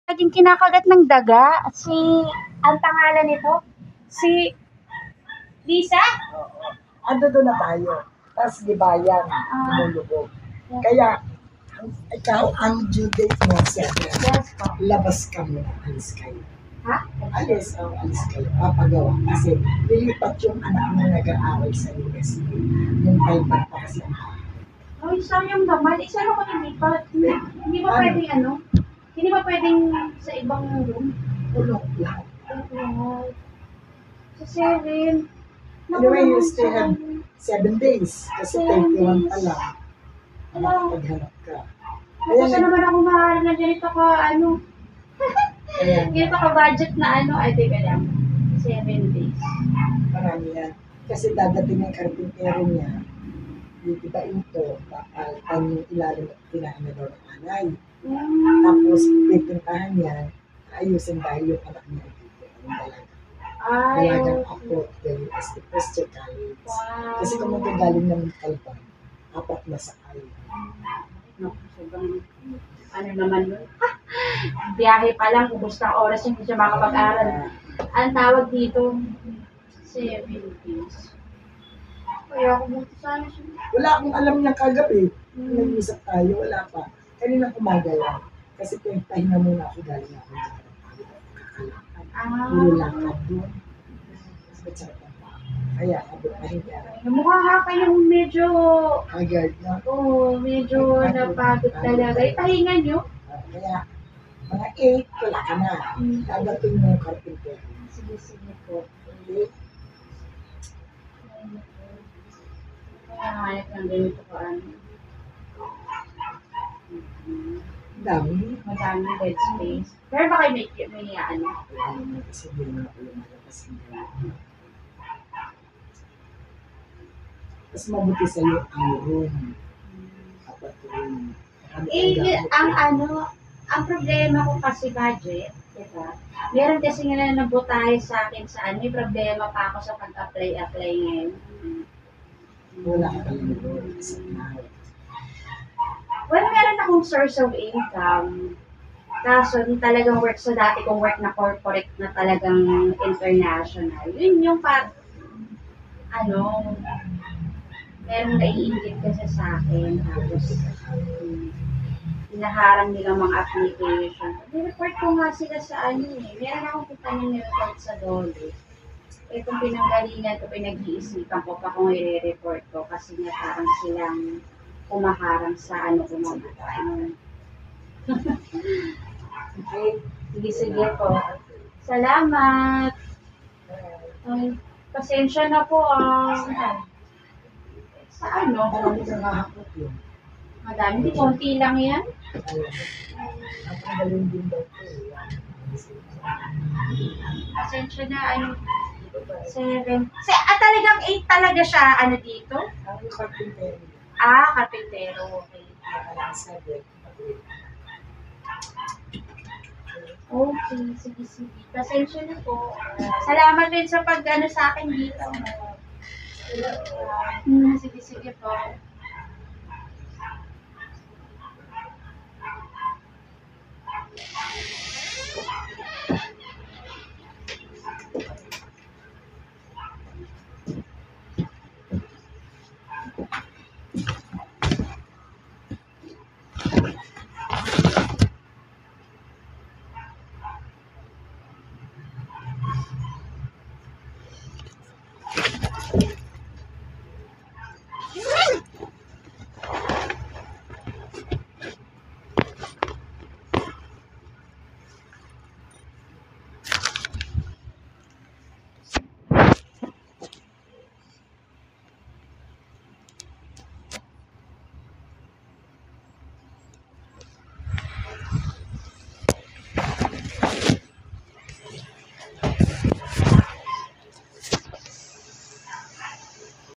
Laging kinakagat ng daga. Ang pangalan nito? Si Lisa? Oo. Ando doon na tayo. Tapos di bayan, lumulubog. Kaya, ikaw, ang due date mo, Seven. Yes po. Labas ka muna, alis kayo. Ha? Alis kayo, papagawa. Kasi lilipat yung anak mo nag-aaral sa USD. Yung palpat pa kasi ang Ay, sayang naman. Isa ako nilipat. Hindi ba Ano? pwedeng Hindi ba pwedeng sa ibang room? ulok lang. Oo. Sa 7. Anyway, you still have 7 days. Kasi 21 pa lang. Hello. Maghanap ka. Kasi naman ako mahal na ganito ka, ganito ka budget na ay teka lang. 7 days. Marami yan. Kasi dadating yung karpintero niya, di ba ito, papalitan yung ilalim at tinahan na daw ng anay. Tapos, pipintahan niya, ayusin dahil yung anak niya dito. Yung dalagang apo, dahil as the first year college. Wow. Kasi kung magagaling ng kalpan, 4 na sakay. No, sobrang naman yun. Biyahe pa lang, ubos ng oras hindi siya makapag-aral. Ang tawag dito, 7 days. Kaya ako buti sana siya. Wala akong alam niya kagabi. Nag-usap tayo, wala pa. Kanina umaga lang. Kasi pahinga muna ako galing ako dyan. Nilulakad doon. Kaya abot na higa. Mukha nga kayong medyo, Agad na. medyo napagod talaga. Ipahinga nyo? Kaya mga 8, wala ka na. Dadating mo yung carpenter. Sige po. Okay? Kaya hanap ng ganito ko Dami. madaming dead space. Pero baka may Wala naman kasi hindi naman ako lumalabas. Mas mabuti sa'yo ang room. Apat room. Ang problema ko kasi budget, diba? Meron kasi nga na nabutahe sa akin may problema pa ako sa pag-apply ngayon. Wala ka pala doon. Kasi now. Well, meron akong source of income. Kaso, talagang work sa dati kong work na corporate na talagang international. Yun yung merong naiingit kasi sa akin. Tapos, hinaharang nilang mga application. Ni-report ko nga sila sa meron akong kita ni-report sa Dole. Itong pinanggalingan ko, pinag-iisipan ko pa kung i-report ko kasi nga parang silang kumaharang sa kumamatay. Okay, sige po. Salamat. Ay, pasensya na po sa Marami kang hahakot yun. madami, di konti lang yan. Napagaling din daw ko. Pasensya na, 7. Talagang 8 talaga siya, dito? Ang carpenter. Carpintero, okay. Nakalang 7. Okay, sige. Pasensya na po. Salamat din sa sa akin dito. Sige po.